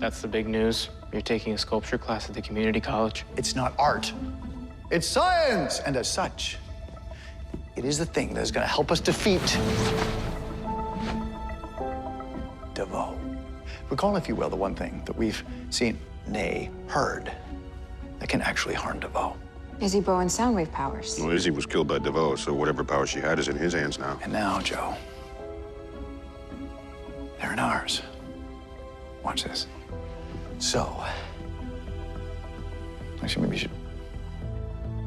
That's the big news. You're taking a sculpture class at the community college. It's not art. It's science, and as such, it is the thing that is going to help us defeat DeVoe. Recall, if you will, the one thing that we've seen, nay, heard, that can actually harm DeVoe. Izzy Bowen's sound wave powers. Well, Izzy was killed by DeVoe, so whatever power she had is in his hands now. And now, Joe, they're in ours. Watch this. So, actually, maybe you should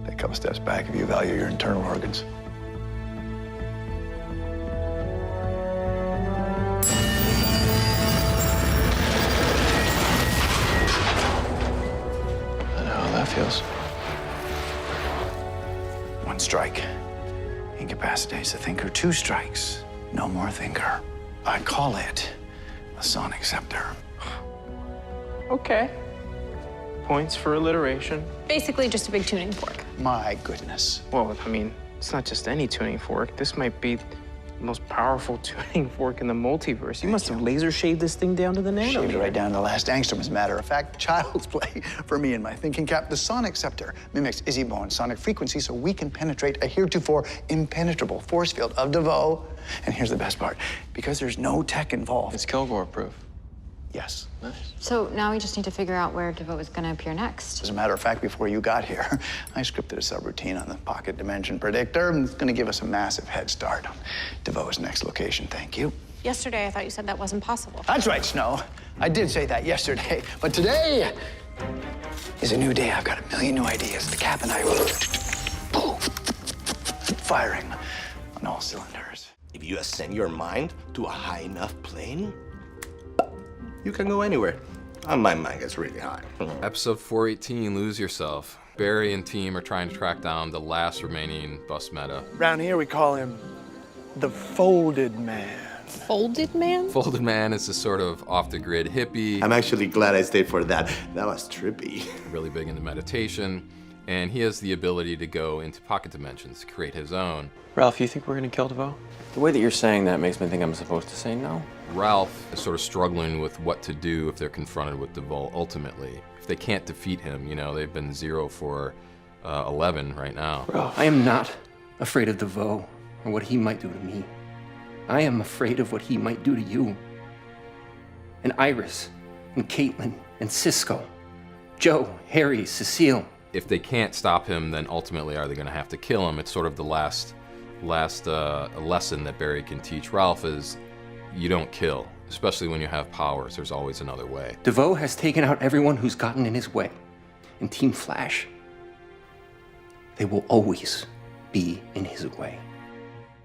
take a couple steps back if you value your internal organs. I know how that feels. One strike incapacitates the thinker. Two strikes, no more thinker. I call it a sonic scepter. Okay. Points for alliteration. Basically just a big tuning fork. My goodness. Well, I mean, it's not just any tuning fork. This might be the most powerful tuning fork in the multiverse. You must have laser shaved this thing down to the nanometer. Shaved it right down to the last angstrom, as a matter of fact. Child's play for me and my thinking cap. The sonic scepter mimics Izzy Bowen's sonic frequency so we can penetrate a heretofore impenetrable force field of DeVoe. And here's the best part. Because there's no tech involved. It's Kilgore proof. Yes. Nice. So now we just need to figure out where DeVoe is going to appear next. As a matter of fact, before you got here, I scripted a subroutine on the pocket dimension predictor, and it's going to give us a massive head start on DeVoe's next location. Thank you. Yesterday, I thought you said that wasn't possible. That's right, Snow. I did say that yesterday, but today is a new day. I've got a million new ideas. The Cap and I will firing on all cylinders. If you ascend your mind to a high enough plane, you can go anywhere. My mind gets really high. Episode 418, Lose Yourself. Barry and team are trying to track down the last remaining bus meta. Around here, we call him the Folded Man. Folded man? Folded Man is a sort of off-the-grid hippie, I'm actually glad I stayed for that. That was trippy. really big into meditation, and he has the ability to go into pocket dimensions to create his own. Ralph, you think we're gonna kill DeVoe? The way that you're saying that makes me think I'm supposed to say no. Ralph is sort of struggling with what to do if they're confronted with DeVoe ultimately. If they can't defeat him, you know, they've been 0 for 11 right now. Ralph, I am not afraid of DeVoe or what he might do to me. I am afraid of what he might do to you. And Iris, and Caitlin, and Cisco, Joe, Harry, Cecile. If they can't stop him, then ultimately are they going to have to kill him? It's sort of the last lesson that Barry can teach Ralph is you don't kill, especially when you have powers. There's always another way. DeVoe has taken out everyone who's gotten in his way. And Team Flash, they will always be in his way.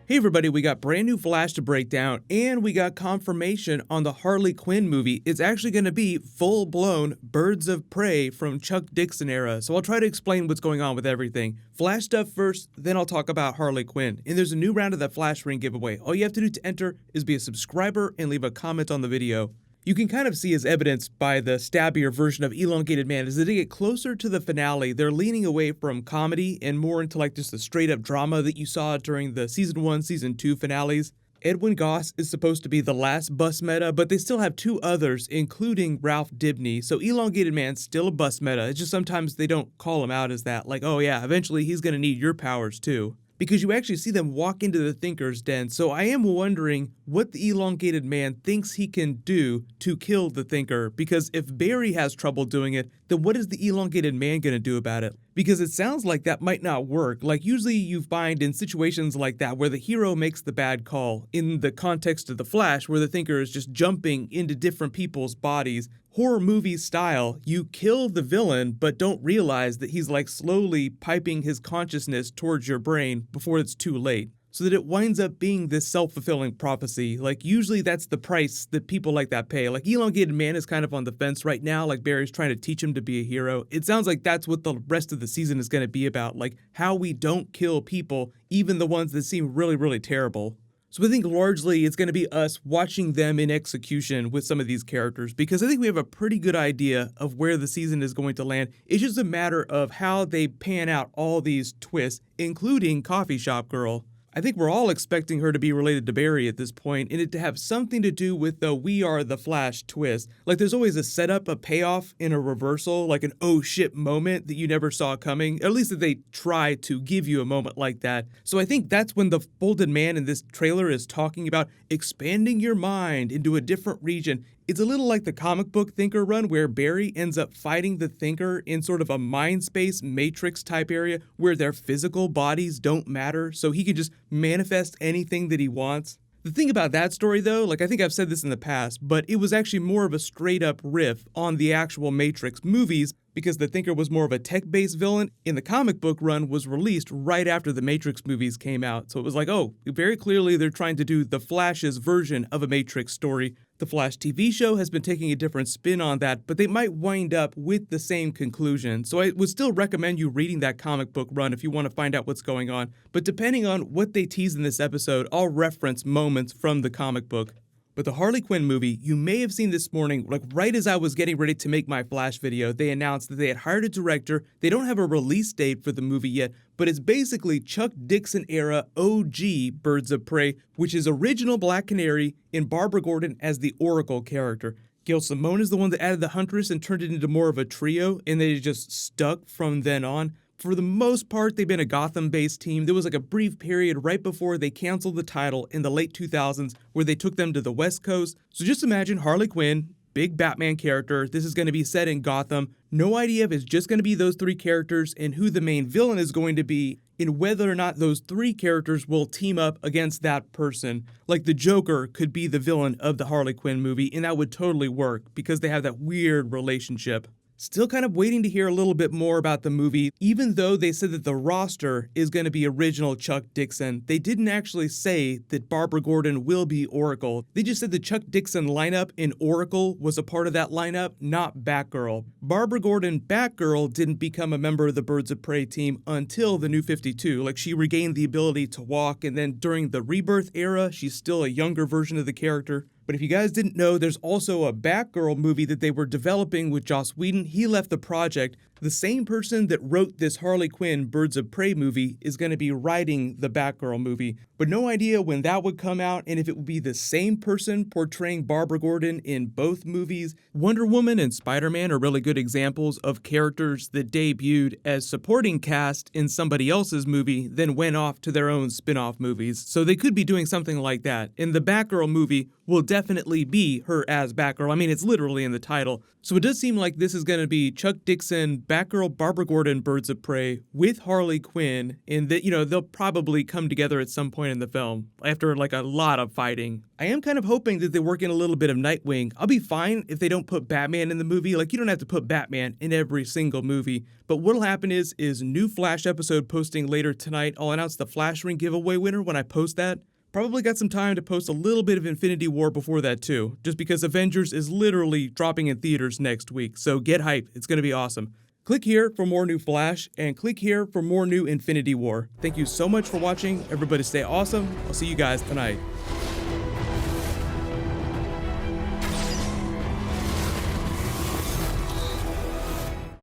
Hey everybody, we got brand new Flash to break down, and we got confirmation on the Harley Quinn movie. It's actually going to be full-blown Birds of Prey from Chuck Dixon era, so I'll try to explain what's going on with everything. Flash stuff first, then I'll talk about Harley Quinn. And there's a new round of that Flash ring giveaway. All you have to do to enter is be a subscriber and leave a comment on the video. You can kind of see as evidenced by the stabbier version of Elongated Man. As they get closer to the finale, they're leaning away from comedy and more into like just the straight up drama that you saw during the season 1, season 2 finales. Edwin Goss is supposed to be the last bus meta, but they still have 2 others, including Ralph Dibny. So Elongated Man's still a bus meta. It's just sometimes they don't call him out as that. Like, oh yeah, eventually he's gonna need your powers too. Because you actually see them walk into the Thinker's Den, so I am wondering what the Elongated Man thinks he can do to kill the Thinker, because if Barry has trouble doing it, then what is the Elongated Man going to do about it? Because it sounds like that might not work. Like usually you find in situations like that where the hero makes the bad call, in the context of The Flash, where the Thinker is just jumping into different people's bodies, horror movie style, you kill the villain but don't realize that he's like slowly piping his consciousness towards your brain before it's too late. So that it winds up being this self-fulfilling prophecy. Like usually that's the price that people like that pay. Like Elongated Man is kind of on the fence right now, like Barry's trying to teach him to be a hero. It sounds like that's what the rest of the season is going to be about, like how we don't kill people, even the ones that seem really, really terrible. So I think largely it's going to be us watching them in execution with some of these characters, because I think we have a pretty good idea of where the season is going to land. It's just a matter of how they pan out all these twists, including Coffee Shop Girl. I think we're all expecting her to be related to Barry at this point, and it to have something to do with the "We Are the Flash" twist. Like there's always a setup, a payoff, and a reversal, like an oh shit moment that you never saw coming. At least that they try to give you a moment like that. So I think that's when the folded man in this trailer is talking about expanding your mind into a different region. It's a little like the comic book Thinker run where Barry ends up fighting the Thinker in sort of a mind space matrix type area where their physical bodies don't matter, so he can just manifest anything that he wants. The thing about that story though, like I think I've said this in the past, but it was actually more of a straight up riff on the actual Matrix movies because the Thinker was more of a tech-based villain, and the comic book run was released right after the Matrix movies came out. So it was like, oh, very clearly they're trying to do the Flash's version of a Matrix story. The Flash TV show has been taking a different spin on that, but they might wind up with the same conclusion. So I would still recommend you reading that comic book run if you want to find out what's going on. But depending on what they tease in this episode, I'll reference moments from the comic book. But the Harley Quinn movie, you may have seen this morning, like right as I was getting ready to make my Flash video, they announced that they had hired a director. They don't have a release date for the movie yet, but it's basically Chuck Dixon era OG Birds of Prey, which is original Black Canary and Barbara Gordon as the Oracle character. Gail Simone is the one that added the Huntress and turned it into more of a trio, and they just stuck from then on. For the most part, they've been a Gotham-based team. There was like a brief period right before they canceled the title in the late 2000s where they took them to the West Coast. So just imagine Harley Quinn, big Batman character. This is going to be set in Gotham. No idea if it's just going to be those three characters and who the main villain is going to be, and whether or not those three characters will team up against that person. Like the Joker could be the villain of the Harley Quinn movie, and that would totally work because they have that weird relationship. Still kind of waiting to hear a little bit more about the movie. Even though they said that the roster is going to be original Chuck Dixon, they didn't actually say that Barbara Gordon will be Oracle. They just said the Chuck Dixon lineup in Oracle was a part of that lineup, not Batgirl. Barbara Gordon, Batgirl, didn't become a member of the Birds of Prey team until the New 52. Like she regained the ability to walk, and then during the Rebirth era, she's still a younger version of the character. But if you guys didn't know, there's also a Batgirl movie that they were developing with Joss Whedon. He left the project. The same person that wrote this Harley Quinn Birds of Prey movie is going to be writing the Batgirl movie. But no idea when that would come out and if it would be the same person portraying Barbara Gordon in both movies. Wonder Woman and Spider-Man are really good examples of characters that debuted as supporting cast in somebody else's movie, then went off to their own spin-off movies. So they could be doing something like that. And the Batgirl movie will definitely be her as Batgirl. I mean, it's literally in the title. So it does seem like this is going to be Chuck Dixon, Batgirl, Barbara Gordon, Birds of Prey with Harley Quinn, and that, you know, they'll probably come together at some point in the film after like a lot of fighting. I am kind of hoping that they work in a little bit of Nightwing. I'll be fine if they don't put Batman in the movie. Like, you don't have to put Batman in every single movie. But what'll happen is new Flash episode posting later tonight. I'll announce the Flash Ring giveaway winner when I post that. Probably got some time to post a little bit of Infinity War before that too, just because Avengers is literally dropping in theaters next week, so get hyped, it's going to be awesome. Click here for more new Flash, and click here for more new Infinity War. Thank you so much for watching, everybody stay awesome, I'll see you guys tonight.